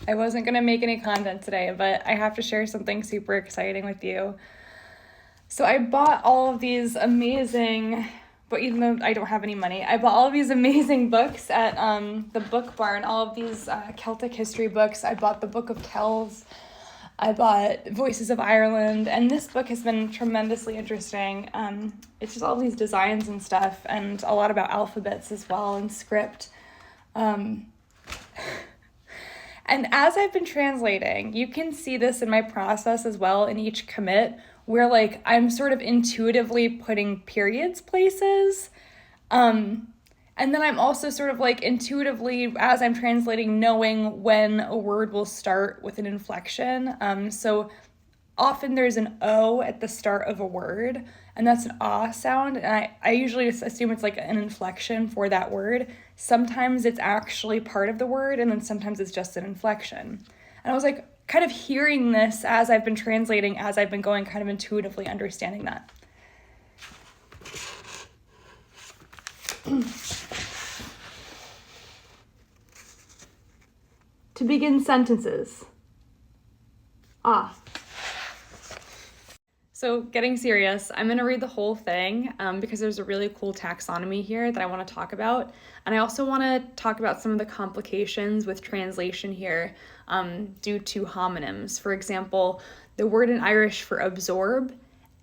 I wasn't going to make any content today, but I have to share something super exciting with you. So I bought all of these amazing, but even though I don't have any money, I bought all of these amazing books at the Book Barn, all of these Celtic history books. I bought the Book of Kells. I bought Voices of Ireland, and this book has been tremendously interesting. It's just all these designs and stuff, and a lot about alphabets as well, and script. And as I've been translating, you can see this in my process as well in each commit, where like I'm sort of intuitively putting periods places. And then I'm also sort of like intuitively, as I'm translating, knowing when a word will start with an inflection. So often there's an O at the start of a word, and that's an ah sound. And I usually just assume it's like an inflection for that word. Sometimes it's actually part of the word, and then sometimes it's just an inflection. And I was like kind of hearing this as I've been translating, as I've been going, kind of intuitively understanding that. To begin sentences. Ah. So getting serious, I'm going to read the whole thing because there's a really cool taxonomy here that I want to talk about. And I also want to talk about some of the complications with translation here due to homonyms. For example, the word in Irish for absorb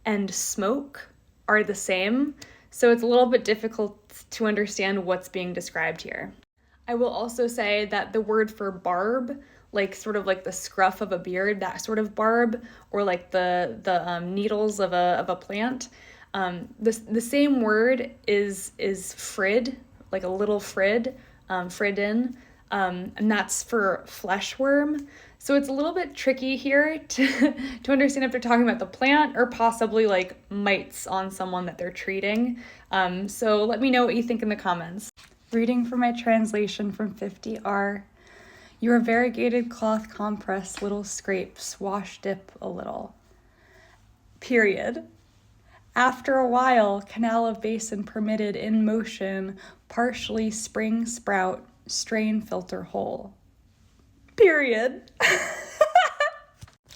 and smoke are the same. So it's a little bit difficult to understand what's being described here. I will also say that the word for barb, like sort of like the scruff of a beard, that sort of barb, or like the needles of a plant, the same word is frid, like a little frid, fridden, and that's for fleshworm. So it's a little bit tricky here to understand if they're talking about the plant or possibly like mites on someone that they're treating. So let me know what you think in the comments. Reading from my translation from 50R. Your variegated cloth compress, little scrapes, wash dip a little. Period. After a while, canal of basin permitted in motion, partially spring sprout, strain filter hole. Period.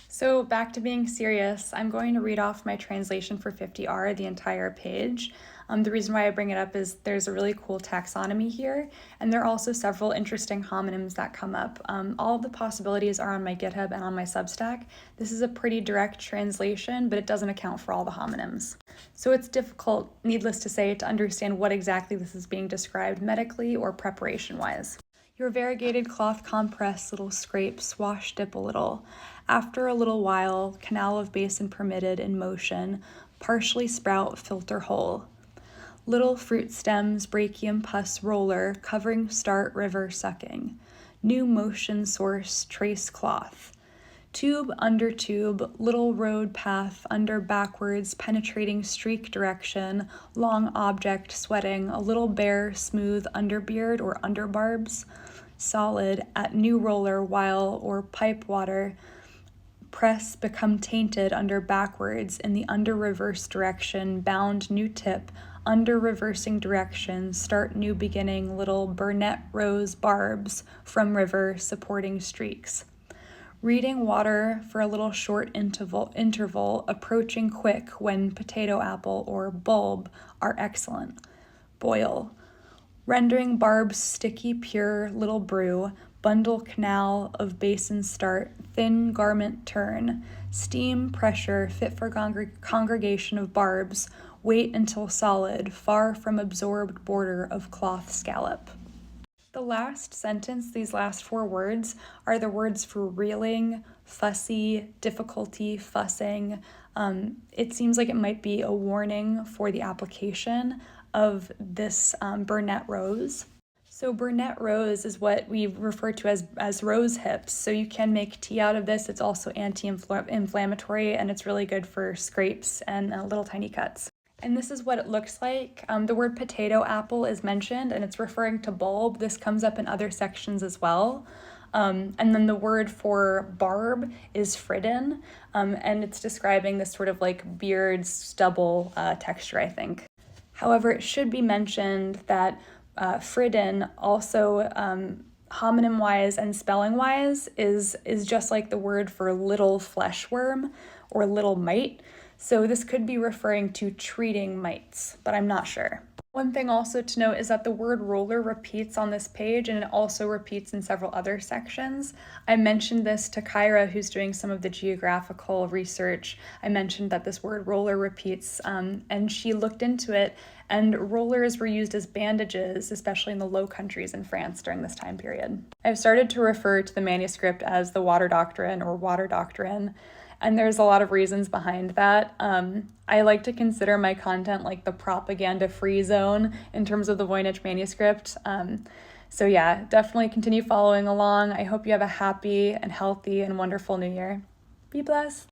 So back to being serious, I'm going to read off my translation for 50R, the entire page. The reason why I bring it up is there's a really cool taxonomy here, and there are also several interesting homonyms that come up. All of the possibilities are on my GitHub and on my Substack. This is a pretty direct translation, but it doesn't account for all the homonyms. So it's difficult, needless to say, to understand what exactly this is being described medically or preparation-wise. Your variegated cloth compress, little scrapes, wash dip a little. After a little while, canal of basin permitted in motion, partially sprout, filter hole. Little fruit stems, brachium pus roller, covering start river sucking. New motion source, trace cloth. Tube under tube, little road path, under backwards, penetrating streak direction, long object sweating, a little bare, smooth underbeard or underbarbs. Solid, at new roller, while, or pipe water, press become tainted under backwards in the under reverse direction, bound new tip, under reversing direction, start new beginning, little Burnett rose barbs from river supporting streaks. Reading water for a little short interval, approaching quick when potato apple or bulb are excellent. Boil. Rendering barbs sticky pure little brew, bundle canal of basin start, thin garment turn, steam pressure fit for congregation of barbs, wait until solid, far from absorbed border of cloth scallop. The last sentence, these last 4 words, are the words for reeling, fussy, difficulty, fussing. It seems like it might be a warning for the application of this Burnett rose. So Burnett rose is what we refer to as rose hips. So you can make tea out of this. It's also anti-inflammatory, and it's really good for scrapes and little tiny cuts. And this is what it looks like. The word potato apple is mentioned, and it's referring to bulb. This comes up in other sections as well. And then the word for barb is fridden, and it's describing this sort of like beard stubble texture, I think. However, it should be mentioned that fridden also homonym wise and spelling wise is just like the word for little flesh worm or little mite. So this could be referring to treating mites, but I'm not sure. One thing also to note is that the word roller repeats on this page, and it also repeats in several other sections. I mentioned this to Kyra, who's doing some of the geographical research. I mentioned that this word roller repeats, and she looked into it, and rollers were used as bandages, especially in the Low Countries in France during this time period. I've started to refer to the manuscript as the Water Doctrine or Water Doctrine, and there's a lot of reasons behind that. I like to consider my content like the propaganda-free zone in terms of the Voynich manuscript. So yeah, definitely continue following along. I hope you have a happy and healthy and wonderful new year. Be blessed.